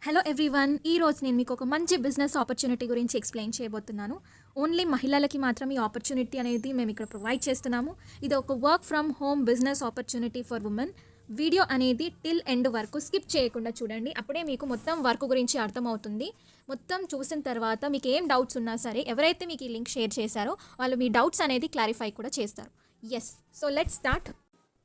Hello everyone, ఈరోజు నేను మీకు ఒక మంచి బిజినెస్ ఆపర్చునిటీ గురించి ఎక్స్ప్లెయిన్ చేయబోతున్నాను. ఓన్లీ మహిళలకి మాత్రం ఈ ఆపర్చునిటీ అనేది మేము ఇక్కడ ప్రొవైడ్ చేస్తున్నాము. ఇది ఒక work from home business opportunity for women. Video అనేది టిల్ ఎండ్ వరకు స్కిప్ చేయకుండా చూడండి, అప్పుడే మీకు మొత్తం వర్క్ గురించి అర్థమవుతుంది. మొత్తం చూసిన తర్వాత మీకు ఏం డౌట్స్ ఉన్నా సరే, ఎవరైతే మీకు ఈ లింక్ షేర్ చేశారో వాళ్ళు మీ డౌట్స్ అనేది క్లారిఫై కూడా చేస్తారు. So let's start.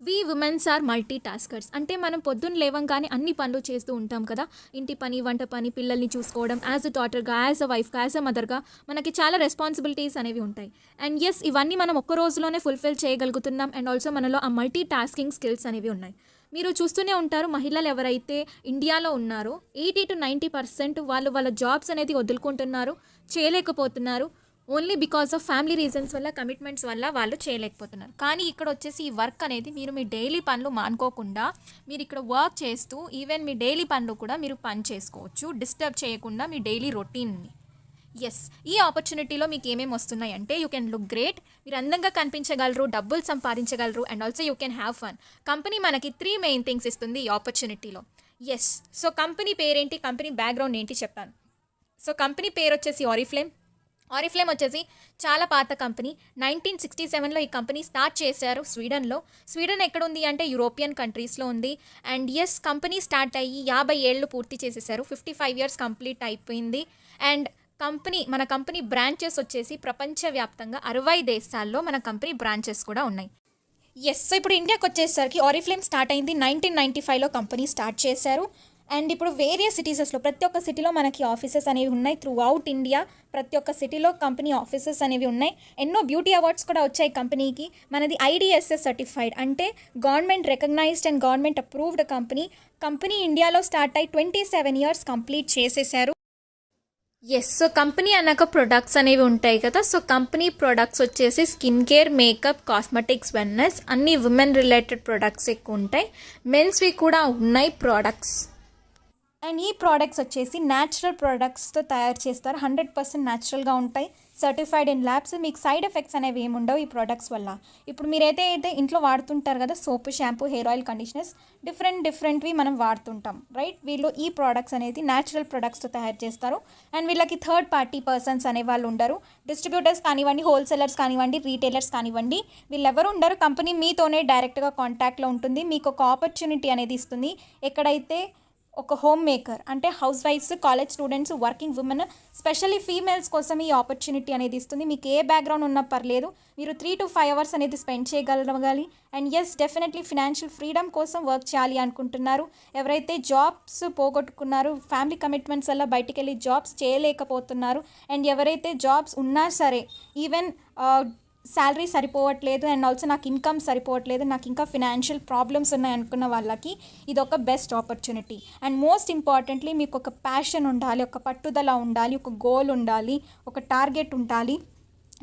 We women's are multitaskers. అంటే మనం పొద్దున్న లేవంగానే అన్ని పనులు చేస్తూ ఉంటాం కదా. ఇంటి పని, వంట పని, పిల్లల్ని చూసుకోవడం, యాజ్ అ డాటర్గా, యాజ్ అ వైఫ్గా, యాజ్ అ మదర్గా మనకి చాలా రెస్పాన్సిబిలిటీస్ అనేవి ఉంటాయి. అండ్ ఇవన్నీ మనం ఒక్క రోజులోనే ఫుల్ఫిల్ చేయగలుగుతున్నాం. అండ్ ఆల్సో మనలో ఆ మల్టీ టాస్కింగ్ స్కిల్స్ అనేవి ఉన్నాయి. మీరు చూస్తూనే ఉంటారు, మహిళలు ఎవరైతే ఇండియాలో ఉన్నారో 80-90% వాళ్ళు వాళ్ళ జాబ్స్ అనేది వదులుకుంటున్నారు, చేయలేకపోతున్నారు. Only because of family reasons వల్ల, కమిట్మెంట్స్ వల్ల వాళ్ళు చేయలేకపోతున్నారు. కానీ ఇక్కడ వచ్చేసి ఈ వర్క్ అనేది మీరు మీ డైలీ పనులు మానుకోకుండా మీరు ఇక్కడ వర్క్ చేస్తూ ఈవెన్ మీ డైలీ పనులు కూడా మీరు పని చేసుకోవచ్చు, డిస్టర్బ్ చేయకుండా మీ డైలీ రొటీన్ని. ఈ ఆపర్చునిటీలో మీకు ఏమేమి వస్తున్నాయి అంటే, యూ కెన్ లుక్ గ్రేట్, మీరు అందంగా కనిపించగలరు, డబ్బులు సంపాదించగలరు, and also you can have fun. Company మనకి 3 మెయిన్ థింగ్స్ ఇస్తుంది ఈ ఆపర్చునిటీలో. సో కంపెనీ పేరేంటి, కంపెనీ బ్యాక్గ్రౌండ్ ఏంటి చెప్తాను. సో కంపెనీ పేరు వచ్చేసి ఆరిఫ్లేమ్ వచ్చేసి చాలా పాత కంపెనీ. 1967లో ఈ కంపెనీ స్టార్ట్ చేశారు స్వీడన్లో. స్వీడన్ ఎక్కడ ఉంది అంటే యూరోపియన్ కంట్రీస్లో ఉంది. అండ్ కంపెనీ స్టార్ట్ అయ్యి 50 ఏళ్ళు పూర్తి చేసేసారు. 55 ఇయర్స్ కంప్లీట్ అయిపోయింది. అండ్ మన కంపెనీ బ్రాంచెస్ వచ్చేసి ప్రపంచవ్యాప్తంగా 60 దేశాల్లో మన కంపెనీ బ్రాంచెస్ కూడా ఉన్నాయి. సో ఇప్పుడు ఇండియాకి వచ్చేసరికి ఆరిఫ్లేమ్ స్టార్ట్ అయింది 1995లో కంపెనీ స్టార్ట్ చేశారు. అండ్ ఇప్పుడు వేరియస్ సిటీసెస్లో, ప్రతి ఒక్క సిటీలో మనకి ఆఫీసెస్ అనేవి ఉన్నాయి. త్రూ అవుట్ ఇండియా ప్రతి ఒక్క సిటీలో కంపెనీ ఆఫీసెస్ అనేవి ఉన్నాయి. ఎన్నో బ్యూటీ అవార్డ్స్ కూడా వచ్చాయి కంపెనీకి. మనది IDSS సర్టిఫైడ్, అంటే government recognised and government approved company ఇండియాలో స్టార్ట్ అయ్యి 27 ఇయర్స్ కంప్లీట్ చేసేసారు. సో కంపెనీ అన్నాక ప్రొడక్ట్స్ అనేవి ఉంటాయి కదా. సో కంపెనీ ప్రొడక్ట్స్ వచ్చేసి skin care, makeup, cosmetics, wellness, అన్ని ఉమెన్ రిలేటెడ్ ప్రొడక్ట్స్ ఎక్కువ ఉంటాయి. మెన్స్వి కూడా ఉన్నాయి ప్రొడక్ట్స్. అండ్ ఈ ప్రోడక్ట్స్ వచ్చేసి న్యాచురల్ ప్రోడక్ట్స్తో తయారు చేస్తారు. 100% న్యాచురల్గా ఉంటాయి, సర్టిఫైడ్ ఇన్ ల్యాబ్స్. మీకు సైడ్ ఎఫెక్ట్స్ అనేవి ఏమి ఉండవు ఈ ప్రోడక్ట్స్ వల్ల. ఇప్పుడు మీరు అయితే ఇంట్లో వాడుతుంటారు కదా, సోపు, షాంపూ, హెయిర్ ఆయిల్, కండిషనర్స్, డిఫరెంట్వి మనం వాడుతుంటాం, రైట్. వీళ్ళు ఈ ప్రోడక్ట్స్ అనేది న్యాచురల్ ప్రోడక్ట్స్తో తయారు చేస్తారు. అండ్ వీళ్ళకి థర్డ్ పార్టీ పర్సన్స్ అనే వాళ్ళు ఉండరు. డిస్ట్రిబ్యూటర్స్ కానివ్వండి, హోల్సేలర్స్ కానివ్వండి, రీటైలర్స్ కానివ్వండి, వీళ్ళెవరు ఉండరు. కంపెనీ మీతోనే డైరెక్ట్గా కాంటాక్ట్లో ఉంటుంది. మీకు ఒక ఆపర్చునిటీ అనేది ఇస్తుంది. ఎక్కడైతే ఒక హోమ్ మేకర్ అంటే హౌస్ వైఫ్స్, college students, working women, specially females కోసం ఈ ఆపర్చునిటీ అనేది ఇస్తుంది. మీకు ఏ బ్యాక్గ్రౌండ్ ఉన్నా పర్లేదు, మీరు 3 to 5 అవర్స్ అనేది స్పెండ్ చేయగలగాలి. అండ్ డెఫినెట్లీ ఫినాన్షియల్ ఫ్రీడమ్ కోసం వర్క్ చేయాలి అనుకుంటున్నారు. ఎవరైతే జాబ్స్ పోగొట్టుకున్నారు, ఫ్యామిలీ కమిట్మెంట్స్ వల్ల బయటికి వెళ్ళి జాబ్స్ చేయలేకపోతున్నారు, అండ్ ఎవరైతే జాబ్స్ ఉన్నా సరే ఈవెన్ శాలరీ సరిపోవట్లేదు, అండ్ ఆల్సో నాకు ఇన్కమ్ సరిపోవట్లేదు, నాకు ఇంకా ఫినాన్షియల్ ప్రాబ్లమ్స్ ఉన్నాయి అనుకున్న వాళ్ళకి ఇది ఒక best opportunity. And most importantly మీకు ఒక ప్యాషన్ ఉండాలి, ఒక పట్టుదల ఉండాలి, ఒక గోల్ ఉండాలి, ఒక టార్గెట్ ఉండాలి.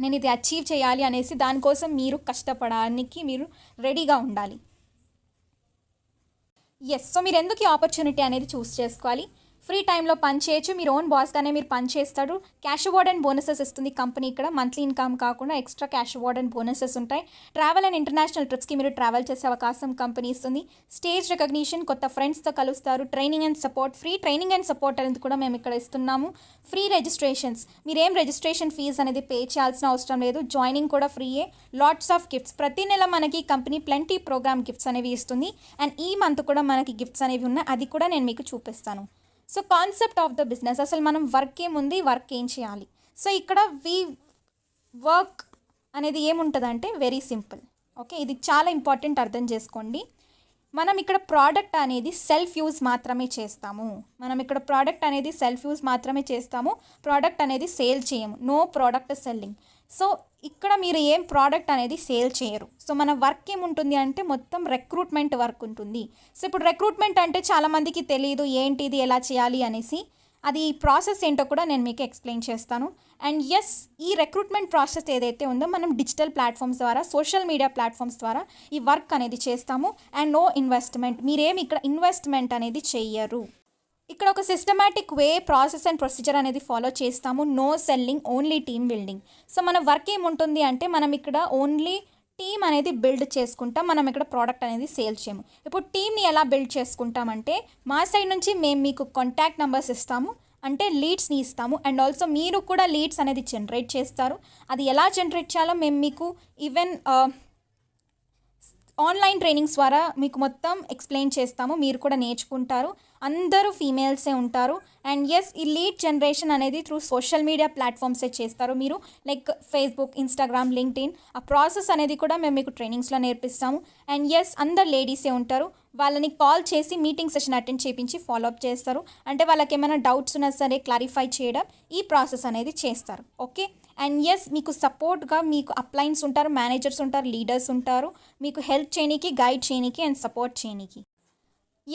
నేను ఇది అచీవ్ చేయాలి అనేసి దానికోసం మీరు కష్టపడడానికి మీరు రెడీగా ఉండాలి. సో మీరు ఎందుకు ఈ ఆపర్చునిటీ అనేది చూస్ చేసుకోవాలి? ఫ్రీ టైంలో పని చేయొచ్చు, మీరు ఓన్ బాస్గానే మీరు పని చేస్తారు. క్యాష్ అవార్డ్ అండ్ బోనసెస్ ఇస్తుంది కంపెనీ. ఇక్కడ మంత్లీ ఇన్కమ్ కాకుండా extra cash award and bonuses ఉంటాయి. ట్రావెల్ అండ్ ఇంటర్నేషనల్ ట్రిప్స్కి మీరు ట్రావెల్ చేసే అవకాశం కంపెనీ ఇస్తుంది. స్టేజ్ రికగ్నిషన్, కొత్త ఫ్రెండ్స్తో కలుస్తారు. Training and support, free training and support అనేది కూడా మేము ఇక్కడ ఇస్తున్నాము. ఫ్రీ రిజిస్ట్రేషన్స్, మీరేం రిజిస్ట్రేషన్ ఫీజు అనేది పే చేయాల్సిన అవసరం లేదు. జాయినింగ్ కూడా ఫ్రీయే. లాట్స్ ఆఫ్ గిఫ్ట్స్, ప్రతి నెల మనకి కంపెనీ ప్లెంటీ ప్రోగ్రామ్ గిఫ్ట్స్ అనేవి ఇస్తుంది. అండ్ ఈ మంత్ కూడా మనకి గిఫ్ట్స్ అనేవి ఉన్నాయి, అది కూడా నేను మీకు చూపిస్తాను. So concept of the business, అసలు మనం వర్క్ ఏముంది, వర్క్ ఏం చేయాలి. సో ఇక్కడ వర్క్ అనేది ఏముంటుందంటే వెరీ సింపుల్. ఇది చాలా ఇంపార్టెంట్, అర్థం చేసుకోండి. మనం ఇక్కడ ప్రోడక్ట్ అనేది సెల్ఫ్ యూజ్ మాత్రమే చేస్తాము. ప్రోడక్ట్ అనేది సేల్ చేయము. No product selling. సో ఇక్కడ మీరు ఏం ప్రోడక్ట్ అనేది సేల్ చేయరు. సో మన వర్క్ ఏముంటుంది అంటే మొత్తం రిక్రూట్మెంట్ వర్క్ ఉంటుంది. సో ఇప్పుడు రిక్రూట్మెంట్ అంటే చాలామందికి తెలియదు ఏంటిది, ఎలా చేయాలి అనేసి. అది ప్రాసెస్ ఏంటో కూడా నేను మీకు ఎక్స్ప్లెయిన్ చేస్తాను. అండ్ ఈ రిక్రూట్మెంట్ ప్రాసెస్ ఏదైతే ఉందో మనం డిజిటల్ ప్లాట్ఫామ్స్ ద్వారా, సోషల్ మీడియా ప్లాట్ఫామ్స్ ద్వారా ఈ వర్క్ అనేది చేస్తాము. అండ్ నో ఇన్వెస్ట్మెంట్, మీరేమి ఇక్కడ ఇన్వెస్ట్మెంట్ అనేది చెయ్యరు. ఇక్కడ ఒక systematic way, process and procedure అనేది ఫాలో చేస్తాము. No selling, only team building. So మన వర్క్ ఏముంటుంది అంటే మనం ఇక్కడ ఓన్లీ టీమ్ అనేది బిల్డ్ చేసుకుంటాం. మనం ఇక్కడ ప్రోడక్ట్ అనేది సేల్ చేయము. ఇప్పుడు టీమ్ని ఎలా బిల్డ్ చేసుకుంటామంటే మా సైడ్ నుంచి మేము మీకు కాంటాక్ట్ నెంబర్స్ ఇస్తాము, అంటే లీడ్స్ని ఇస్తాము. అండ్ ఆల్సో మీరు కూడా లీడ్స్ అనేది జనరేట్ చేస్తారు. అది ఎలా జనరేట్ చేయాలో మేము మీకు ఈవెన్ ఆన్లైన్ ట్రైనింగ్స్ ద్వారా మీకు మొత్తం ఎక్స్ప్లెయిన్ చేస్తాము. మీరు కూడా నేర్చుకుంటారు. అందరూ ఫీమేల్సే ఉంటారు. అండ్ ఎస్, ఈ లీడ్ జనరేషన్ అనేది త్రూ సోషల్ మీడియా ప్లాట్ఫామ్సే చేస్తారు మీరు, లైక్ ఫేస్బుక్, ఇన్స్టాగ్రామ్, లింక్డ్ఇన్. ఆ ప్రాసెస్ అనేది కూడా మేము మీకు ట్రైనింగ్స్లో నేర్పిస్తాము. అండ్ ఎస్, అందరు లేడీసే ఉంటారు. వాళ్ళని కాల్ చేసి మీటింగ్ సెషన్ అటెండ్ చేయించి ఫాలోఅప్ చేస్తారు. అంటే వాళ్ళకి ఏమైనా డౌట్స్ ఉన్నా సరే క్లారిఫై చేయడం, ఈ ప్రాసెస్ అనేది చేస్తారు. ఓకే. అండ్ ఎస్, మీకు సపోర్ట్గా మీకు అప్లైన్స్ ఉంటారు, మేనేజర్స్ ఉంటారు, లీడర్స్ ఉంటారు, మీకు హెల్ప్ చేయనీకి, గైడ్ చేయనీకి అండ్ సపోర్ట్ చేయనీకి.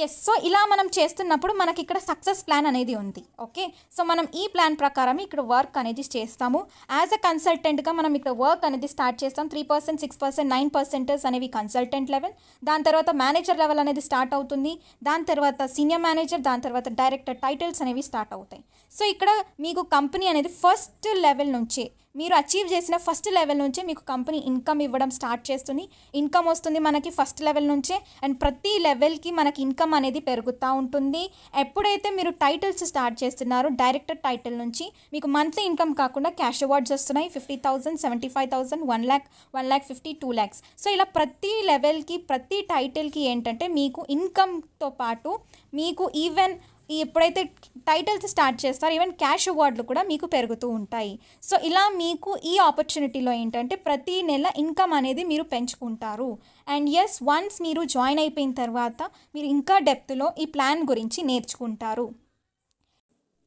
ఎస్, సో ఇలా మనం చేస్తున్నప్పుడు మనకి ఇక్కడ సక్సెస్ ప్లాన్ అనేది ఉంది. ఓకే. సో మనం ఈ ప్లాన్ ప్రకారం ఇక్కడ వర్క్ అనేది చేస్తాము. యాజ్ అ కన్సల్టెంట్గా మనం ఇక్కడ వర్క్ అనేది స్టార్ట్ చేస్తాం. 3%, 6%, 9% అనేవి కన్సల్టెంట్ లెవెల్. దాని తర్వాత మేనేజర్ లెవెల్ అనేది స్టార్ట్ అవుతుంది. దాని తర్వాత సీనియర్ మేనేజర్, దాని తర్వాత డైరెక్టర్ టైటిల్స్ అనేవి స్టార్ట్ అవుతాయి. సో ఇక్కడ మీకు కంపెనీ అనేది ఫస్ట్ లెవెల్ నుంచే, మీరు అచీవ్ చేసిన ఫస్ట్ లెవెల్ నుంచే మీకు కంపెనీ ఇన్కమ్ ఇవ్వడం స్టార్ట్ చేస్తుంది. ఇన్కమ్ వస్తుంది మనకి ఫస్ట్ లెవెల్ నుంచే. అండ్ ప్రతి లెవెల్కి మనకి ఇన్కమ్ అనేది పెరుగుతూ ఉంటుంది. ఎప్పుడైతే మీరు టైటిల్స్ స్టార్ట్ చేస్తున్నారో, డైరెక్టర్ టైటిల్ నుంచి మీకు మంత్లీ ఇన్కమ్ కాకుండా క్యాష్ అవార్డ్స్ వస్తున్నాయి. 50,000, 75,000, 1 lakh, 1,50,000, 2 lakhs. సో ఇలా ప్రతి లెవెల్కి, ప్రతి టైటిల్కి ఏంటంటే మీకు ఇన్కమ్తో పాటు మీకు ఈవెన్ ఎప్పుడైతే టైటిల్స్ స్టార్ట్ చేస్తారో ఈవెన్ క్యాష్ అవార్డులు కూడా మీకు పెరుగుతూ ఉంటాయి. సో ఇలా మీకు ఈ ఆపర్చునిటీలో ఏంటంటే ప్రతి నెల ఇన్కమ్ అనేది మీరు పెంచుకుంటారు. అండ్ ఎస్, వన్స్ మీరు జాయిన్ అయిపోయిన తర్వాత మీరు ఇంకా డెప్త్లో ఈ ప్లాన్ గురించి నేర్చుకుంటారు.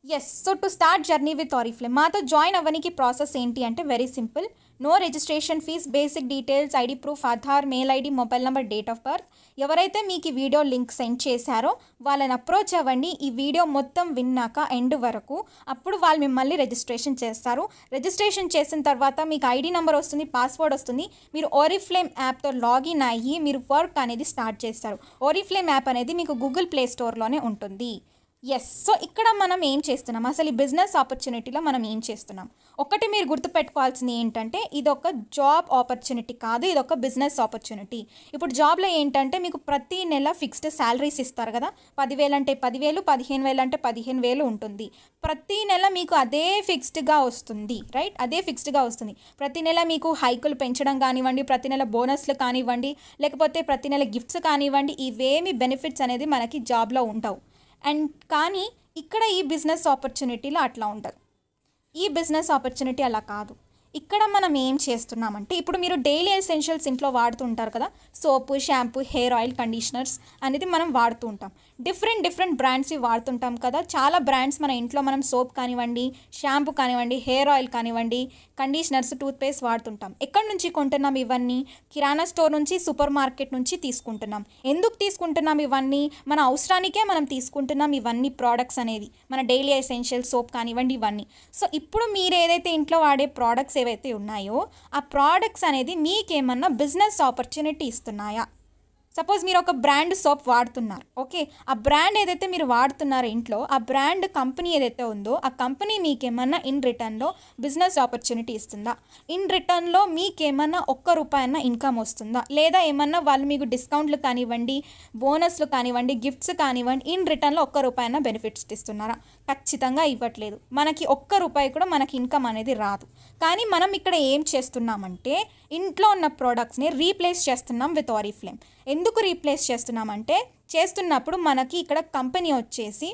Yes, so to start journey with Oriflame మాతో జాయిన్ అవ్వడానికి ప్రాసెస్ ఏంటి అంటే very simple. No registration fee, basic details, ID proof, Aadhaar, mail ID, mobile number, date of birth. ఎవరైతే మీకు ఈ వీడియో లింక్ సెండ్ చేశారో వాళ్ళని అప్రోచ్ అవ్వండి. ఈ వీడియో మొత్తం విన్నాక ఎండ్ వరకు, అప్పుడు వాళ్ళు మిమ్మల్ని రిజిస్ట్రేషన్ చేస్తారు. రిజిస్ట్రేషన్ చేసిన తర్వాత మీకు ఐడి నెంబర్ వస్తుంది, పాస్వర్డ్ వస్తుంది. మీరు ఆరిఫ్లేమ్ యాప్తో లాగిన్ అయ్యి మీరు వర్క్ అనేది స్టార్ట్ చేస్తారు. ఆరిఫ్లేమ్ యాప్ అనేది మీకు గూగుల్ ప్లే స్టోర్లోనే ఉంటుంది. ఎస్, సో ఇక్కడ మనం ఏం చేస్తున్నాం, అసలు ఈ బిజినెస్ ఆపర్చునిటీలో మనం ఏం చేస్తున్నాం, ఒకటి మీరు గుర్తుపెట్టుకోవాల్సింది ఏంటంటే ఇది ఒక జాబ్ ఆపర్చునిటీ కాదు, ఇది ఒక బిజినెస్ ఆపర్చునిటీ. ఇప్పుడు జాబ్లో ఏంటంటే మీకు ప్రతి నెల ఫిక్స్డ్ శాలరీస్ ఇస్తారు కదా. 10,000 అంటే 10,000, 15,000 అంటే 15,000 ఉంటుంది. ప్రతి నెల మీకు అదే ఫిక్స్డ్గా వస్తుంది, రైట్? అదే ఫిక్స్డ్గా వస్తుంది. ప్రతి నెల మీకు హైకులు పెంచడం కానివ్వండి, ప్రతి నెల బోనస్లు కానివ్వండి, లేకపోతే ప్రతి నెల గిఫ్ట్స్ కానివ్వండి, ఇవేమి బెనిఫిట్స్ అనేది మనకి జాబ్లో ఉండవు. అండ్ కానీ ఇక్కడ ఈ బిజినెస్ ఆపర్చునిటీలో అట్లా ఉండదు. ఈ బిజినెస్ ఆపర్చునిటీ అలా కాదు. ఇక్కడ మనం ఏం చేస్తున్నామంటే ఇప్పుడు మీరు డైలీ ఎసెన్షియల్స్ ఇంట్లో వాడుతూ ఉంటారు కదా, సోపు, షాంపూ, హెయిర్ ఆయిల్, కండిషనర్స్ అనేది మనం వాడుతూ ఉంటాం. డిఫరెంట్ బ్రాండ్స్ వాడుతుంటాం కదా. చాలా బ్రాండ్స్ మన ఇంట్లో మనం సోప్ కానివ్వండి, షాంపూ కానివ్వండి, హెయిర్ ఆయిల్ కానివ్వండి, కండిషనర్స్, టూత్పేస్ట్ వాడుతుంటాం. ఎక్కడి నుంచి కొంటున్నాం ఇవన్నీ? కిరాణా స్టోర్ నుంచి, సూపర్ మార్కెట్ నుంచి తీసుకుంటున్నాం. ఎందుకు తీసుకుంటున్నాం ఇవన్నీ? మన అవసరానికే మనం తీసుకుంటున్నాం ఇవన్నీ ప్రోడక్ట్స్ అనేది, మన డైలీ ఎసెన్షియల్ సోప్ కానివ్వండి ఇవన్నీ. సో ఇప్పుడు మీరు ఏదైతే ఇంట్లో వాడే ప్రోడక్ట్స్ ఏవైతే ఉన్నాయో ఆ ప్రోడక్ట్స్ అనేది మీకేమన్నా బిజినెస్ ఆపర్చునిటీ ఇస్తున్నాయా? సపోజ్ మీరు ఒక బ్రాండ్ సోప్ వాడుతున్నారు, ఓకే. ఆ బ్రాండ్ ఏదైతే మీరు వాడుతున్నారో ఇంట్లో, ఆ బ్రాండ్ కంపెనీ ఏదైతే ఉందో ఆ కంపెనీ మీకేమన్నా ఇన్ రిటర్న్లో బిజినెస్ ఆపర్చునిటీ ఇస్తుందా? ఇన్ రిటర్న్లో మీకేమన్నా ₹1 ఇన్కమ్ వస్తుందా? లేదా ఏమన్నా వాళ్ళు మీకు డిస్కౌంట్లు కానివ్వండి, బోనస్లు కానివ్వండి, గిఫ్ట్స్ కానివ్వండి, ఇన్ రిటర్న్లో ₹1 బెనిఫిట్స్ ఇస్తున్నారా? ఖచ్చితంగా ఇవ్వట్లేదు. మనకి ₹1 కూడా మనకి ఇన్కమ్ అనేది రాదు. కానీ మనం ఇక్కడ ఏం చేస్తున్నామంటే ఇంట్లో ఉన్న ప్రోడక్ట్స్ని రీప్లేస్ చేస్తున్నాం విత్ ఆరిఫ్లేమ్. ఎందుకు రీప్లేస్ చేస్తున్నామంటే చేస్తున్నప్పుడు మనకి ఇక్కడ కంపెనీ వచ్చేసి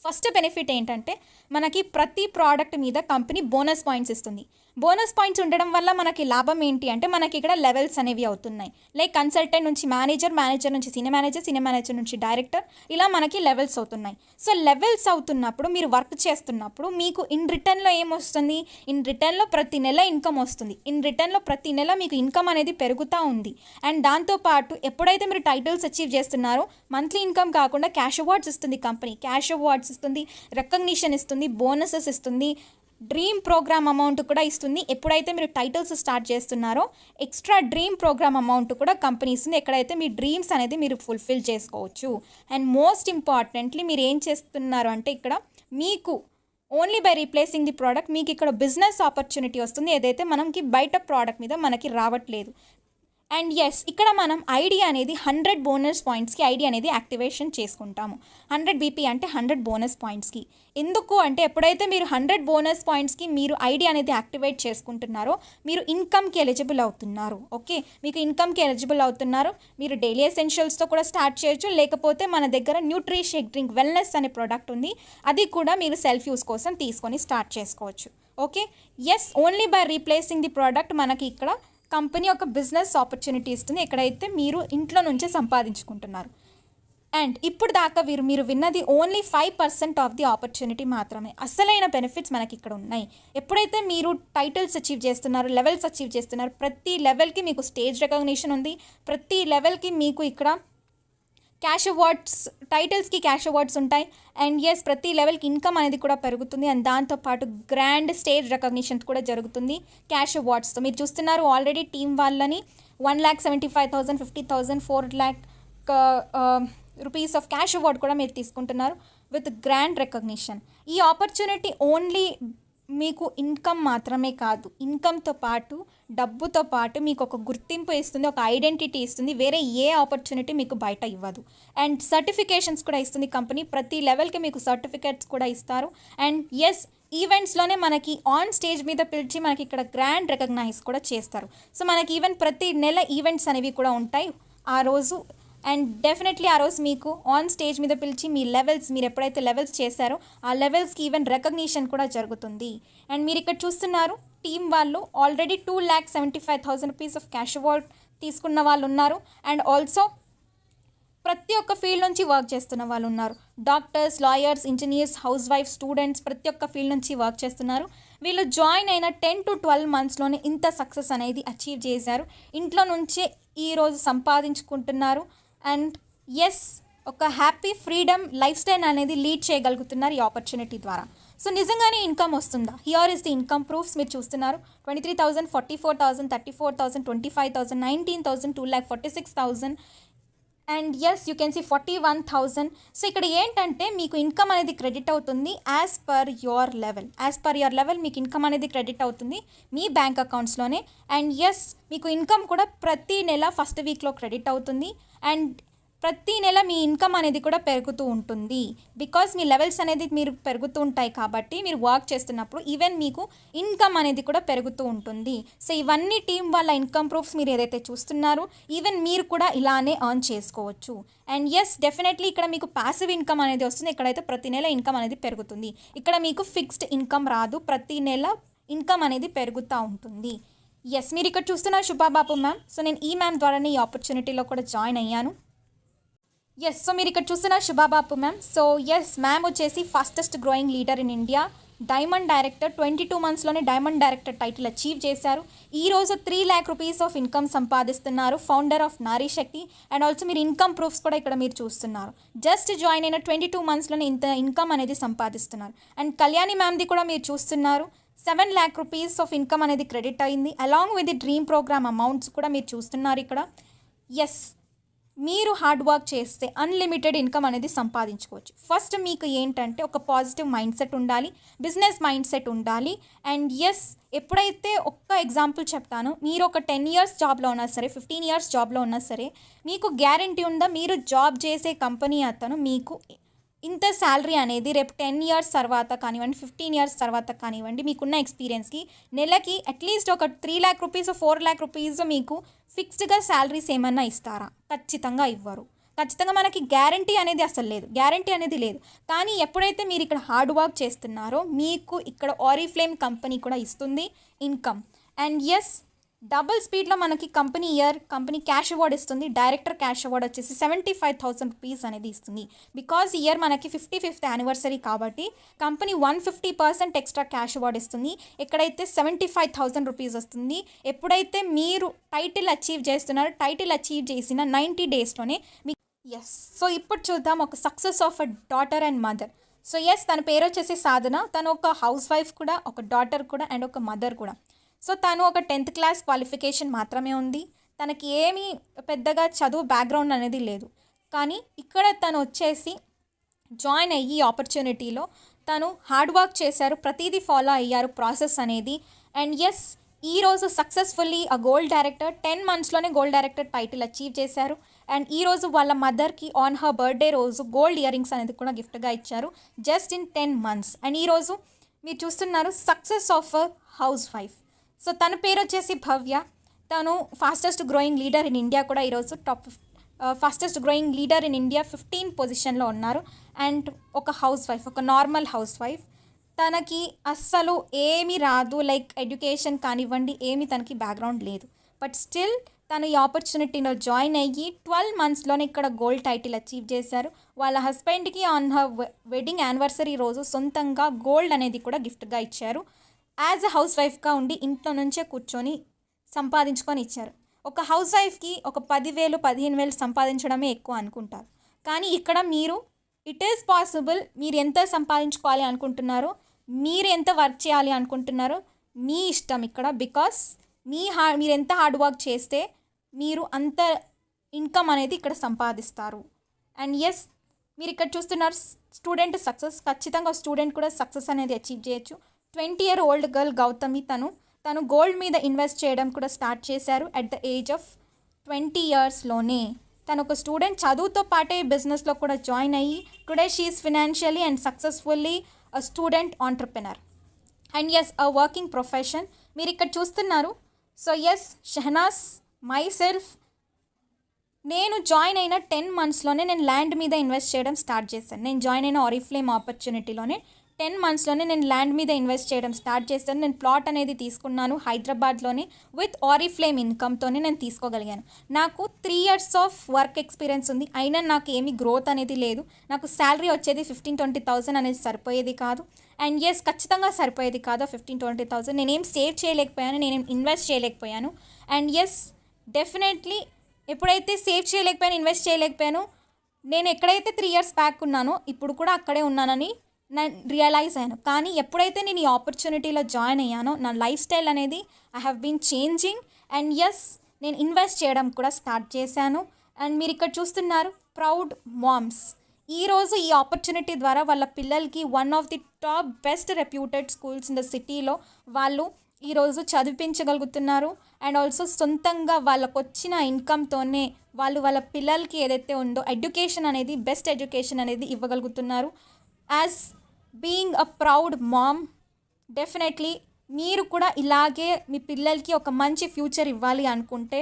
ఫస్ట్ బెనిఫిట్ ఏంటంటే మనకి ప్రతి ప్రోడక్ట్ మీద కంపెనీ బోనస్ పాయింట్స్ ఇస్తుంది. బోనస్ పాయింట్స్ ఉండడం వల్ల మనకి లాభం ఏంటి అంటే మనకి ఇక్కడ లెవెల్స్ అనేవి అవుతున్నాయి. లైక్ కన్సల్టెంట్ నుంచి మేనేజర్, మేనేజర్ నుంచి సీనియర్ మేనేజర్, సీనియర్ మేనేజర్ నుంచి డైరెక్టర్, ఇలా మనకి లెవెల్స్ అవుతున్నాయి. సో లెవెల్స్ అవుతున్నప్పుడు మీరు వర్క్ చేస్తున్నప్పుడు మీకు ఇన్ రిటర్న్లో ఏమొస్తుంది? ఇన్ రిటర్న్లో ప్రతి నెల ఇన్కమ్ వస్తుంది. ఇన్ రిటర్న్లో ప్రతి నెల మీకు ఇన్కమ్ అనేది పెరుగుతూ ఉంది. అండ్ దాంతోపాటు ఎప్పుడైతే మీరు టైటిల్స్ అచీవ్ చేస్తున్నారో మంత్లీ ఇన్కమ్ కాకుండా క్యాష్ అవార్డ్స్ ఇస్తుంది కంపెనీ. క్యాష్ అవార్డ్స్ ఇస్తుంది, రికగ్నిషన్ ఇస్తుంది, బోనసెస్ ఇస్తుంది, డ్రీమ్ ప్రోగ్రామ్ అమౌంట్ కూడా ఇస్తుంది. ఎప్పుడైతే మీరు టైటిల్స్ స్టార్ట్ చేస్తున్నారో ఎక్స్ట్రా డ్రీమ్ ప్రోగ్రామ్ అమౌంట్ కూడా కంపెనీ ఇస్తుంది, ఎక్కడైతే మీ డ్రీమ్స్ అనేది మీరు ఫుల్ఫిల్ చేసుకోవచ్చు. అండ్ మోస్ట్ ఇంపార్టెంట్లీ మీరు ఏం చేస్తున్నారు అంటే ఇక్కడ మీకు only by replacing the product మీకు ఇక్కడ బిజినెస్ ఆపర్చునిటీ వస్తుంది, ఏదైతే మనకి బయట ప్రోడక్ట్ మీద మనకి రావట్లేదు. అండ్ ఎస్ ఇక్కడ మనం ఐడి అనేది 100 బోనస్ పాయింట్స్కి ఐడి అనేది యాక్టివేషన్ చేసుకుంటాము. 100 బీపీ అంటే 100 బోనస్ పాయింట్స్కి. ఎందుకు అంటే ఎప్పుడైతే మీరు 100 బోనస్ పాయింట్స్కి మీరు ఐడి అనేది యాక్టివేట్ చేసుకుంటున్నారో మీరు ఇన్కమ్కి ఎలిజిబుల్ అవుతున్నారు. ఓకే, మీకు ఇన్కమ్కి ఎలిజిబుల్ అవుతున్నారు. మీరు డైలీ ఎసెన్షియల్స్తో కూడా స్టార్ట్ చేయొచ్చు, లేకపోతే మన దగ్గర న్యూట్రిషేక్ డ్రింక్ వెల్నెస్ అనే ప్రోడక్ట్ ఉంది, అది కూడా మీరు సెల్ఫ్ యూస్ కోసం తీసుకొని స్టార్ట్ చేసుకోవచ్చు. Okay, yes only by replacing the product మనకి ఇక్కడ కంపెనీ ఒక బిజినెస్ ఆపర్చునిటీ ఇస్తుంది, ఎక్కడైతే మీరు ఇంట్లో నుంచే సంపాదించుకుంటున్నారు. అండ్ ఇప్పుడు దాకా మీరు విన్నది ఓన్లీ 5% ఆఫ్ ది ఆపర్చునిటీ మాత్రమే. అసలైన బెనిఫిట్స్ మనకి ఇక్కడ ఉన్నాయి. ఎప్పుడైతే మీరు టైటిల్స్ అచీవ్ చేస్తున్నారు, లెవెల్స్ అచీవ్ చేస్తున్నారు, ప్రతి లెవెల్కి మీకు స్టేజ్ రికగ్నిషన్ ఉంది, ప్రతి లెవెల్కి మీకు ఇక్కడ క్యాష్ అవార్డ్స్, టైటిల్స్కి క్యాష్ అవార్డ్స్ ఉంటాయి. అండ్ ఎస్ ప్రతి లెవెల్కి ఇన్కమ్ అనేది కూడా పెరుగుతుంది. అండ్ దాంతోపాటు గ్రాండ్ స్టేజ్ రికగ్నిషన్ కూడా జరుగుతుంది క్యాష్ అవార్డ్స్తో. మీరు చూస్తున్నారు ఆల్రెడీ టీం వాళ్ళని 1,75,000, 50,000, 4 lakh rupees of cash award కూడా మీరు తీసుకుంటున్నారు విత్ గ్రాండ్ రికగ్నిషన్. ఈ ఆపర్చునిటీ ఓన్లీ మీకు ఇన్కమ్ మాత్రమే కాదు, ఇన్కమ్తో పాటు డబ్బుతో పాటు మీకు ఒక గుర్తింపు ఇస్తుంది, ఒక ఐడెంటిటీ ఇస్తుంది. వేరే ఏ ఆపర్చునిటీ మీకు బయట ఇవ్వదు. అండ్ సర్టిఫికేషన్స్ కూడా ఇస్తుంది కంపెనీ. ప్రతి లెవెల్కి మీకు సర్టిఫికేట్స్ కూడా ఇస్తారు. అండ్ ఎస్ ఈవెంట్స్లోనే మనకి ఆన్ స్టేజ్ మీద పిలిచి మనకి ఇక్కడ గ్రాండ్ రికగ్నైజ్ కూడా చేస్తారు. సో మనకి ఈవెన్ ప్రతి నెల ఈవెంట్స్ అనేవి కూడా ఉంటాయి ఆ రోజు. అండ్ డెఫినెట్లీ ఆ రోజు మీకు ఆన్ స్టేజ్ మీద పిలిచి మీ లెవెల్స్, మీరు ఎప్పుడైతే లెవెల్స్ చేశారో ఆ లెవెల్స్కి ఈవెన్ రికగ్నిషన్ కూడా జరుగుతుంది. అండ్ మీరు ఇక్కడ చూస్తున్నారు టీం వాళ్ళు already 2,75,000 rupees of cash award తీసుకున్న వాళ్ళు ఉన్నారు. అండ్ ఆల్సో ప్రతి ఒక్క ఫీల్డ్ నుంచి వర్క్ చేస్తున్న వాళ్ళు ఉన్నారు. Doctors, lawyers, engineers, house wife, students ప్రతి ఒక్క ఫీల్డ్ నుంచి వర్క్ చేస్తున్నారు. వీళ్ళు జాయిన్ అయిన 10 to 12 monthsలోనే ఇంత సక్సెస్ అనేది అచీవ్ చేశారు. ఇంట్లో నుంచే ఈరోజు సంపాదించుకుంటున్నారు. అండ్ ఎస్ ఒక హ్యాపీ ఫ్రీడమ్ లైఫ్ స్టైల్ అనేది లీడ్ చేయగలుగుతున్నారు ఈ ఆపర్చునిటీ ద్వారా. సో నిజంగానే ఇన్కమ్ వస్తుందా? Here is the income proofs. మీరు చూస్తున్నారు 23,000, 44,000, 34,000, 25,000, 19,000, 2,46,000 and yes you can see 41,000. So ఇక్కడ ఏంటంటే మీకు ఇన్కమ్ అనేది క్రెడిట్ అవుతుంది యాజ్ పర్ యువర్ లెవెల్ మీకు ఇన్కమ్ అనేది క్రెడిట్ అవుతుంది మీ బ్యాంక్ అకౌంట్స్లోనే. అండ్ ఎస్ మీకు ఇన్కమ్ కూడా ప్రతి నెల ఫస్ట్ వీక్లో క్రెడిట్ అవుతుంది. అండ్ ప్రతి నెల మీ ఇన్కమ్ అనేది కూడా పెరుగుతూ ఉంటుంది. బికాస్ మీ లెవెల్స్ అనేది మీరు పెరుగుతూ ఉంటాయి కాబట్టి మీరు వర్క్ చేస్తున్నప్పుడు ఈవెన్ మీకు ఇన్కమ్ అనేది కూడా పెరుగుతూ ఉంటుంది. సో ఇవన్నీ టీం వాళ్ళ ఇన్కమ్ ప్రూఫ్స్ మీరు ఏదైతే చూస్తున్నారో ఈవెన్ మీరు కూడా ఇలానే ఎర్న్ చేసుకోవచ్చు. అండ్ ఎస్ డెఫినెట్లీ ఇక్కడ మీకు ప్యాసివ్ ఇన్కమ్ అనేది వస్తుంది. ఇక్కడైతే ప్రతి నెల ఇన్కమ్ అనేది పెరుగుతుంది. ఇక్కడ మీకు ఫిక్స్డ్ ఇన్కమ్ రాదు, ప్రతి నెల ఇన్కమ్ అనేది పెరుగుతూ ఉంటుంది. ఎస్ మీరు ఇక్కడ చూస్తున్నారు శుభాబాబు మ్యామ్. సో నేను ఈ మ్యామ్ ద్వారానే ఈ ఆపర్చునిటీలో కూడా జాయిన్ అయ్యాను. ఎస్ సో మీరు ఇక్కడ చూస్తున్న శుభాబాపు మ్యామ్. సో ఎస్ మ్యామ్ వచ్చేసి fastest growing leader in India, diamond director, 22 monthsలోనే డైమండ్ డైరెక్టర్ టైటిల్ అచీవ్ చేశారు. ఈరోజు 3 lakh రూపీస్ ఆఫ్ ఇన్కమ్ సంపాదిస్తున్నారు. Founder of Nari Shakti. And also మీరు ఇన్కమ్ ప్రూఫ్స్ కూడా ఇక్కడ మీరు చూస్తున్నారు. జస్ట్ జాయిన్ అయిన 22 monthsలోనే ఇంత ఇన్కమ్ అనేది సంపాదిస్తున్నారు. అండ్ కళ్యాణి మ్యామ్ది కూడా మీరు చూస్తున్నారు 7 lakh రూపీస్ ఆఫ్ ఇన్కమ్ అనేది క్రెడిట్ అయింది. Along with the dream program amounts కూడా మీరు చూస్తున్నారు ఇక్కడ. ఎస్ మీరు హార్డ్ వర్క్ చేస్తే అన్లిమిటెడ్ ఇన్కమ్ అనేది సంపాదించుకోవచ్చు. ఫస్ట్ మీకు ఏంటంటే ఒక పాజిటివ్ మైండ్ సెట్ ఉండాలి, బిజినెస్ మైండ్ సెట్ ఉండాలి. అండ్ ఎస్ ఎప్పుడైతే ఒక్క ఎగ్జాంపుల్ చెప్తాను, మీరు ఒక 10 years జాబ్లో ఉన్నా సరే, 15 years జాబ్లో ఉన్నా సరే, మీకు గ్యారంటీ ఉందా మీరు జాబ్ చేసే కంపెనీ అతను మీకు ఇంత శాలరీ అనేది రేపు 10 years తర్వాత కానివ్వండి, 15 years తర్వాత కానివ్వండి, మీకున్న ఎక్స్పీరియన్స్కి నెలకి అట్లీస్ట్ ఒక 3 lakh రూపీస్ 4 lakh రూపీస్ మీకు ఫిక్స్డ్గా శాలరీస్ ఏమన్నా ఇస్తారా? ఖచ్చితంగా ఇవ్వరు. ఖచ్చితంగా మనకి గ్యారంటీ అనేది లేదు. కానీ ఎప్పుడైతే మీరు ఇక్కడ హార్డ్ వర్క్ చేస్తున్నారో మీకు ఇక్కడ ఆరిఫ్లేమ్ కంపెనీ కూడా ఇస్తుంది ఇన్కమ్. అండ్ ఎస్ డబుల్ స్పీడ్లో మనకి కంపెనీ క్యాష్ అవార్డ్ ఇస్తుంది. డైరెక్టర్ క్యాష్ అవార్డ్ వచ్చేసి 75,000 రూపీస్ అనేది ఇస్తుంది. బికాజ్ ఇయర్ మనకి 55th anniversary కాబట్టి కంపెనీ 150% ఎక్స్ట్రా క్యాష్ అవార్డ్ ఇస్తుంది. ఎక్కడైతే 75,000 రూపీస్ వస్తుంది ఎప్పుడైతే మీరు టైటిల్ అచీవ్ చేస్తున్నారో. టైటిల్ అచీవ్ చేసిన 90 daysలోనే మీకు ఎస్. సో ఇప్పుడు చూద్దాం ఒక success of a daughter and mother. So yes తన పేరు వచ్చేసి సాధన. తను ఒక హౌస్ వైఫ్ కూడా, ఒక డాటర్ కూడా అండ్ ఒక మదర్ కూడా. సో తను ఒక 10th class క్వాలిఫికేషన్ మాత్రమే ఉంది. తనకి ఏమీ పెద్దగా చదువు బ్యాక్గ్రౌండ్ అనేది లేదు. కానీ ఇక్కడ తను వచ్చేసి జాయిన్ అయ్యి ఆపర్చునిటీలో తను హార్డ్ వర్క్ చేశారు, ప్రతిదీ ఫాలో అయ్యారు ప్రాసెస్ అనేది. అండ్ ఎస్ ఈరోజు సక్సెస్ఫుల్లీ ఆ గోల్డ్ డైరెక్టర్ 10 monthsలోనే గోల్డ్ డైరెక్టర్ టైటిల్ అచీవ్ చేశారు. అండ్ ఈరోజు వాళ్ళ మదర్కి ఆన్ హర్ బర్త్డే రోజు గోల్డ్ ఇయర్ రింగ్స్ అనేది కూడా గిఫ్ట్గా ఇచ్చారు జస్ట్ ఇన్ 10 months. అండ్ ఈరోజు మీరు చూస్తున్నారు success of a house wife. So తన పేరు వచ్చేసి భవ్య. తను fastest growing leader in India కూడా ఈరోజు fastest growing leader in India 15 పొజిషన్లో ఉన్నారు. అండ్ ఒక హౌస్ వైఫ్, ఒక నార్మల్ హౌస్ వైఫ్. తనకి అస్సలు ఏమీ రాదు, లైక్ ఎడ్యుకేషన్ కానివ్వండి, ఏమీ తనకి బ్యాక్గ్రౌండ్ లేదు. బట్ స్టిల్ తను ఈ ఆపర్చునిటీలో జాయిన్ అయ్యి 12 monthsలోనే ఇక్కడ గోల్డ్ టైటిల్ అచీవ్ చేశారు. వాళ్ళ హస్బెండ్కి ఆన్ హర్ వెడ్డింగ్ యానివర్సరీ రోజు సొంతంగా గోల్డ్ అనేది కూడా గిఫ్ట్గా ఇచ్చారు. యాజ్ అ హౌస్ వైఫ్గా ఉండి ఇంట్లో నుంచే కూర్చొని సంపాదించుకొని ఇచ్చారు. ఒక హౌస్ వైఫ్కి ఒక 10,000 15,000 సంపాదించడమే ఎక్కువ అనుకుంటారు. కానీ ఇక్కడ మీరు ఇట్ ఈస్ పాసిబుల్. మీరు ఎంత సంపాదించుకోవాలి అనుకుంటున్నారో, మీరు ఎంత వర్క్ చేయాలి అనుకుంటున్నారో మీ ఇష్టం ఇక్కడ. బికాస్ మీరు ఎంత హార్డ్ వర్క్ చేస్తే మీరు అంత ఇన్కమ్ అనేది ఇక్కడ సంపాదిస్తారు. అండ్ ఎస్, మీరు ఇక్కడ చూస్తున్నారు స్టూడెంట్ సక్సెస్. ఖచ్చితంగా స్టూడెంట్ కూడా సక్సెస్ అనేది అచీవ్ చేయొచ్చు. 20-year-old గర్ల్ గౌతమి తను గోల్డ్ మీద ఇన్వెస్ట్ చేయడం కూడా స్టార్ట్ చేశారు అట్ ద ఏజ్ ఆఫ్ 20 yearsలోనే. తను ఒక స్టూడెంట్, చదువుతో పాటే బిజినెస్లో కూడా జాయిన్ అయ్యి today she's financially and successfully a student entrepreneur. And yes, a working profession మీరు ఇక్కడ చూస్తున్నారు. So yes, Shahnaz myself, నేను జాయిన్ అయిన 10 monthsలోనే నేను ల్యాండ్ మీద ఇన్వెస్ట్ చేయడం స్టార్ట్ చేశాను. నేను జాయిన్ అయిన ఆరిఫ్లేమ్ ఆపర్చునిటీలోనే 10 monthsలోనే నేను ల్యాండ్ మీద ఇన్వెస్ట్ చేయడం స్టార్ట్ చేశాను. నేను ప్లాట్ అనేది తీసుకున్నాను హైదరాబాద్లోనే విత్ ఆరిఫ్లేమ్ ఇన్కమ్తోనే నేను తీసుకోగలిగాను. నాకు 3 years ఆఫ్ వర్క్ ఎక్స్పీరియన్స్ ఉంది, అయినా నాకు ఏమీ గ్రోత్ అనేది లేదు. నాకు శాలరీ వచ్చేది 15,000-20,000 అనేది సరిపోయేది కాదు. అండ్ ఎస్, ఖచ్చితంగా సరిపోయేది కాదు 15,000-20,000. నేనేం సేవ్ చేయలేకపోయాను, నేనేం ఇన్వెస్ట్ చేయలేకపోయాను. అండ్ ఎస్, డెఫినెట్లీ ఎప్పుడైతే సేవ్ చేయలేకపోయాను, ఇన్వెస్ట్ చేయలేకపోయాను, నేను ఎక్కడైతే 3 years బ్యాక్ ఉన్నానో ఇప్పుడు కూడా అక్కడే ఉన్నానని నేను రియలైజ్ అయ్యాను. కానీ ఎప్పుడైతే నేను ఈ ఆపర్చునిటీలో జాయిన్ అయ్యానో నా లైఫ్ స్టైల్ అనేది I have been changing. And yes, నేను ఇన్వెస్ట్ చేయడం కూడా స్టార్ట్ చేశాను. అండ్ మీరు ఇక్కడ చూస్తున్నారు ప్రౌడ్ మామ్స్. ఈరోజు ఈ ఆపర్చునిటీ ద్వారా వాళ్ళ పిల్లలకి one of the top best reputed schools in the సిటీలో వాళ్ళు ఈరోజు చదివించగలుగుతున్నారు. అండ్ ఆల్సో సొంతంగా వాళ్ళకు వచ్చిన ఇన్కమ్తోనే వాళ్ళు వాళ్ళ పిల్లలకి ఏదైతే ఉందో ఎడ్యుకేషన్ అనేది, బెస్ట్ ఎడ్యుకేషన్ అనేది ఇవ్వగలుగుతున్నారు. As being a proud mom, definitely మీరు కూడా ఇలాగే మీ పిల్లలకి ఒక మంచి ఫ్యూచర్ ఇవ్వాలి అనుకుంటే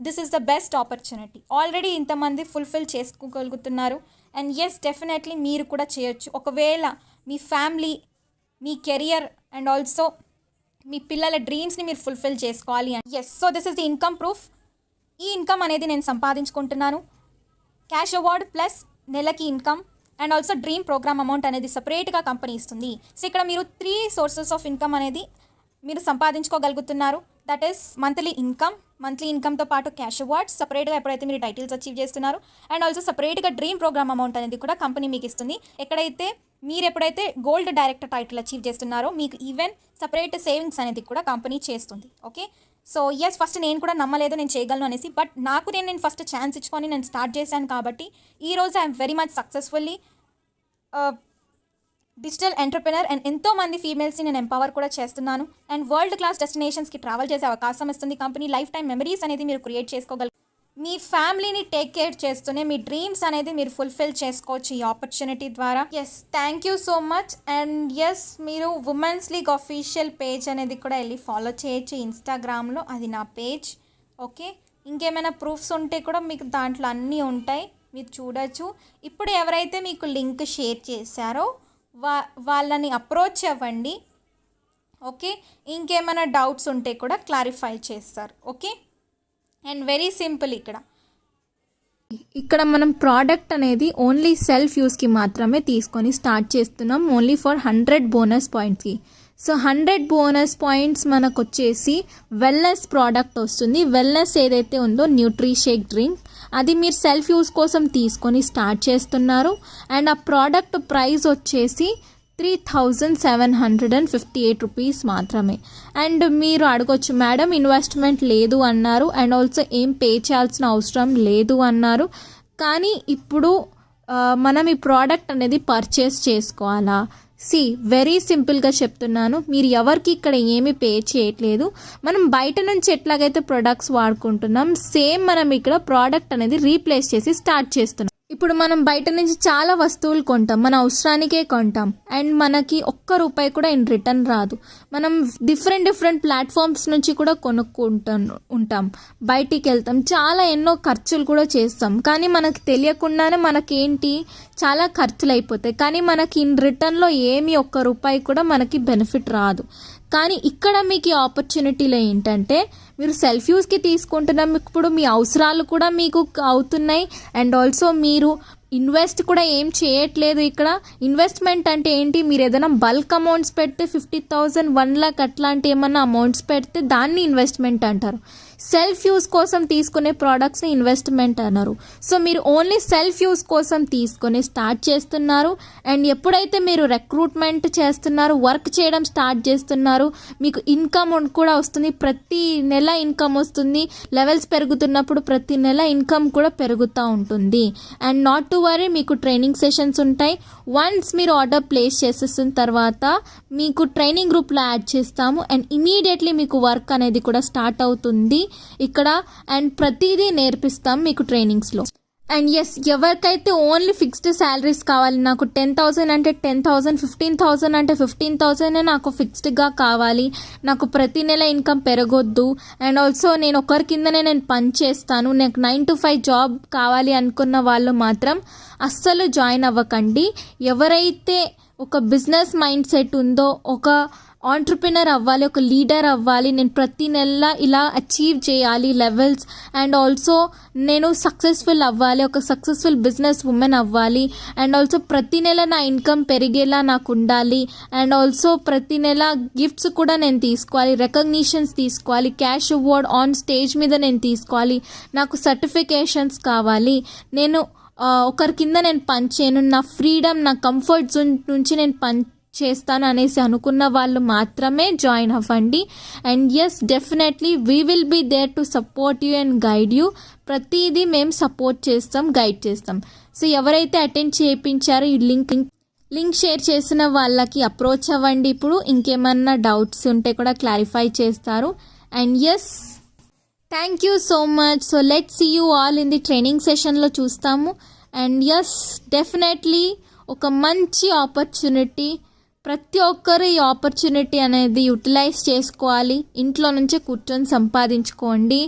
this is the best opportunity. Already ఇంతమంది ఫుల్ఫిల్ చేసుకోగలుగుతున్నారు. అండ్ ఎస్, డెఫినెట్లీ మీరు కూడా చేయొచ్చు. ఒకవేళ మీ ఫ్యామిలీ, మీ కెరియర్ అండ్ ఆల్సో మీ పిల్లల డ్రీమ్స్ని మీరు ఫుల్ఫిల్ చేసుకోవాలి. Yes, so this is the income proof. ఈ ఇన్కమ్ అనేది నేను సంపాదించుకుంటున్నాను. క్యాష్ అవార్డ్ ప్లస్ నెలకి income and also dream programme amount అనేది సపరేట్గా కంపెనీ ఇస్తుంది. సో ఇక్కడ మీరు 3 sources ఆఫ్ ఇన్కమ్ అనేది మీరు సంపాదించుకోగలుగుతున్నారు. దట్ ఈస్ మంత్లీ ఇన్కమ్తో పాటు క్యాష్ అవార్డ్స్ సపరేట్గా ఎప్పుడైతే మీరు టైటిల్స్ అచీవ్ చేస్తున్నారు. అండ్ ఆల్సో సపరేట్గా డ్రీమ్ ప్రోగ్రామ్ అమౌంట్ అనేది కూడా కంపెనీ మీకు ఇస్తుంది. ఎప్పుడైతే గోల్డ్ డైరెక్టర్ టైటిల్ అచీవ్ చేస్తున్నారో మీకు ఈవెన్ సపరేట్ సేవింగ్స్ అనేది కూడా కంపెనీ చేస్తుంది. ఓకే, సో ఎస్, ఫస్ట్ నేను కూడా నమ్మలేదు నేను చేయగలను అనేసి. బట్ నేను ఫస్ట్ ఛాన్స్ ఇచ్చుకొని నేను స్టార్ట్ చేశాను కాబట్టి ఈరోజు I'm very much successfully digital entrepreneur. And ఎంతోమంది ఫీమేల్స్ని నేను ఎంపవర్ కూడా చేస్తున్నాను. అండ్ వరల్డ్ క్లాస్ డెస్టినేషన్స్కి ట్రావెల్ చేసే అవకాశం ఇస్తుంది కంపెనీ. లైఫ్ టైం మెమరీస్ అనేది మీరు క్రియేట్ చేసుకోగలరు. మీ ఫ్యామిలీని టేక్ కేర్ చేస్తూనే మీ డ్రీమ్స్ అనేది మీరు ఫుల్ఫిల్ చేసుకోవచ్చు ఈ ఆపర్చునిటీ ద్వారా. Yes, thank you so much. And yes, మీరు ఉమెన్స్ లీగ్ అఫీషియల్ పేజ్ అనేది కూడా వెళ్ళి ఫాలో చేయొచ్చు ఇన్స్టాగ్రామ్లో, అది నా పేజ్. ఓకే, ఇంకేమైనా ప్రూఫ్స్ ఉంటే కూడా మీకు దాంట్లో అన్నీ ఉంటాయి, మీరు చూడొచ్చు. ఇప్పుడు ఎవరైతే మీకు లింక్ షేర్ చేశారో వాళ్ళని అప్రోచ్ అవ్వండి. ఓకే, ఇంకేమైనా డౌట్స్ ఉంటే కూడా క్లారిఫై చేస్తారు. Okay, and very simple. ఇక్కడ మనం ప్రోడక్ట్ అనేది ఓన్లీ సెల్ఫ్ యూస్కి మాత్రమే తీసుకొని స్టార్ట్ చేస్తున్నాం, ఓన్లీ ఫర్ 100 బోనస్ పాయింట్స్కి. సో 100 బోనస్ పాయింట్స్ మనకు వచ్చేసి వెల్నెస్ ప్రోడక్ట్ వస్తుంది. వెల్నెస్ ఏదైతే ఉందో న్యూట్రీషేక్ డ్రింక్, అది మీరు సెల్ఫ్ యూస్ కోసం తీసుకొని స్టార్ట్ చేస్తున్నారు. అండ్ ఆ ప్రోడక్ట్ ప్రైస్ వచ్చేసి 3,758 రూపీస్ మాత్రమే. అండ్ మీరు అడగొచ్చు, మేడం ఇన్వెస్ట్మెంట్ లేదు అన్నారు, అండ్ ఆల్సో ఏం పే చేయాల్సిన అవసరం లేదు అన్నారు. కానీ ఇప్పుడు మనం ఈ ప్రోడక్ట్ అనేది పర్చేస్ చేసుకోవాలా? వెరీ సింపుల్గా చెప్తున్నాను, మీరు ఎవరికి ఇక్కడ ఏమీ పే చేయట్లేదు. మనం బయట నుంచి ఎట్లాగైతే ప్రొడక్ట్స్ వాడుకుంటున్నాం, సేమ్ మనం ఇక్కడ ప్రోడక్ట్ అనేది రీప్లేస్ చేసి స్టార్ట్ చేస్తున్నాం. ఇప్పుడు మనం బయట నుంచి చాలా వస్తువులు కొంటాం, మన అవసరానికే కొంటాం, అండ్ మనకి ఒక్క రూపాయి కూడా ఇన్ రిటర్న్ రాదు. మనం డిఫరెంట్ ప్లాట్ఫామ్స్ నుంచి కూడా ఉంటాం, బయటికి వెళ్తాం, చాలా ఎన్నో ఖర్చులు కూడా చేస్తాం. కానీ మనకు తెలియకుండానే మనకేంటి చాలా ఖర్చులు అయిపోతాయి, కానీ మనకి ఇన్ రిటర్న్లో ఏమి ఒక్క రూపాయి కూడా మనకి బెనిఫిట్ రాదు. కానీ ఇక్కడ మీకు ఈ ఆపర్చునిటీలో ఏంటంటే, మీరు సెల్ఫ్ యూస్కి తీసుకుంటున్నాం, ఇప్పుడు మీ అవసరాలు కూడా మీకు అవుతున్నాయి, అండ్ ఆల్సో మీరు ఇన్వెస్ట్ కూడా ఏం చేయట్లేదు. ఇక్కడ ఇన్వెస్ట్మెంట్ అంటే ఏంటి, మీరు ఏదైనా బల్క్ అమౌంట్స్ పెడితే 50,000, 1 lakh అట్లాంటి ఏమన్నా అమౌంట్స్ పెడితే దాన్ని ఇన్వెస్ట్మెంట్ అంటారు. సెల్ఫ్ యూస్ కోసం తీసుకునే ప్రోడక్ట్స్ని ఇన్వెస్ట్మెంట్ అన్నారు. సో మీరు ఓన్లీ సెల్ఫ్ యూస్ కోసం తీసుకొని స్టార్ట్ చేస్తున్నారు, అండ్ ఎప్పుడైతే మీరు రిక్రూట్మెంట్ చేస్తున్నారు, వర్క్ చేయడం స్టార్ట్ చేస్తున్నారు, మీకు ఇన్కమ్ కూడా వస్తుంది, ప్రతి నెల ఇన్కమ్ వస్తుంది. లెవెల్స్ పెరుగుతున్నప్పుడు ప్రతి నెల ఇన్కమ్ కూడా పెరుగుతూ ఉంటుంది. అండ్ నాట్ టు వరీ, మీకు ట్రైనింగ్ సెషన్స్ ఉంటాయి. వన్స్ మీరు ఆర్డర్ ప్లేస్ చేసేసిన తర్వాత మీకు ట్రైనింగ్ గ్రూప్లో యాడ్ చేస్తాము, అండ్ ఇమీడియట్లీ మీకు వర్క్ అనేది కూడా స్టార్ట్ అవుతుంది ఇక్కడ, అండ్ ప్రతిదీ నేర్పిస్తాం మీకు ట్రైనింగ్స్లో. అండ్ ఎవరికైతే ఓన్లీ ఫిక్స్డ్ శాలరీస్ కావాలి, నాకు 10,000 అంటే 10,000, 15,000 అంటే 15,000 నాకు ఫిక్స్డ్గా కావాలి, నాకు ప్రతి నెల ఇన్కమ్ పెరగొద్దు, అండ్ ఆల్సో నేను ఒకరి కిందనే నేను పని చేస్తాను, నాకు 9 to 5 జాబ్ కావాలి అనుకున్న వాళ్ళు మాత్రం అస్సలు జాయిన్ అవ్వకండి. ఎవరైతే ఒక బిజినెస్ మైండ్ సెట్ ఉందో, ఒక ఆంటర్ప్రినర్ అవ్వాలి, ఒక లీడర్ అవ్వాలి, నేను ప్రతి నెల ఇలా అచీవ్ చేయాలి లెవెల్స్, అండ్ ఆల్సో నేను సక్సెస్ఫుల్ అవ్వాలి, ఒక సక్సెస్ఫుల్ బిజినెస్ ఉమెన్ అవ్వాలి, అండ్ ఆల్సో ప్రతి నెల నా ఇన్కమ్ పెరిగేలా నాకు ఉండాలి, అండ్ ఆల్సో ప్రతి నెల గిఫ్ట్స్ కూడా నేను తీసుకోవాలి, రికగ్నిషన్స్ తీసుకోవాలి, క్యాష్ అవార్డ్ ఆన్ స్టేజ్ మీద నేను తీసుకోవాలి, నాకు సర్టిఫికేషన్స్ కావాలి, నేను ఒకరి కింద నేను పని చేయను, నా ఫ్రీడమ్, నా కంఫర్ట్ జోన్ నుంచి నేను పని చేస్తాను అనేసి అనుకున్న వాళ్ళు మాత్రమే జాయిన్ అవ్వండి. And definitely we will be there to support you and guide you. ప్రతిదీ మేము సపోర్ట్ చేస్తాం, గైడ్ చేస్తాం. సో ఎవరైతే అటెండ్ చేయించారో ఈ లింక్ షేర్ చేసిన వాళ్ళకి అప్రోచ్ అవ్వండి. ఇప్పుడు ఇంకేమన్నా డౌట్స్ ఉంటే కూడా క్లారిఫై చేస్తారు. And thank you so much. So let's see you all in the training సెషన్లో చూస్తాము. అండ్ డెఫినెట్లీ ఒక మంచి ఆపర్చునిటీ, ప్రతి ఒక్కరు ఈ ఆపర్చునిటీ అనేది యూటిలైజ్ చేసుకోవాలి. ఇంట్లో నుంచే కూర్చొని సంపాదించుకోండి.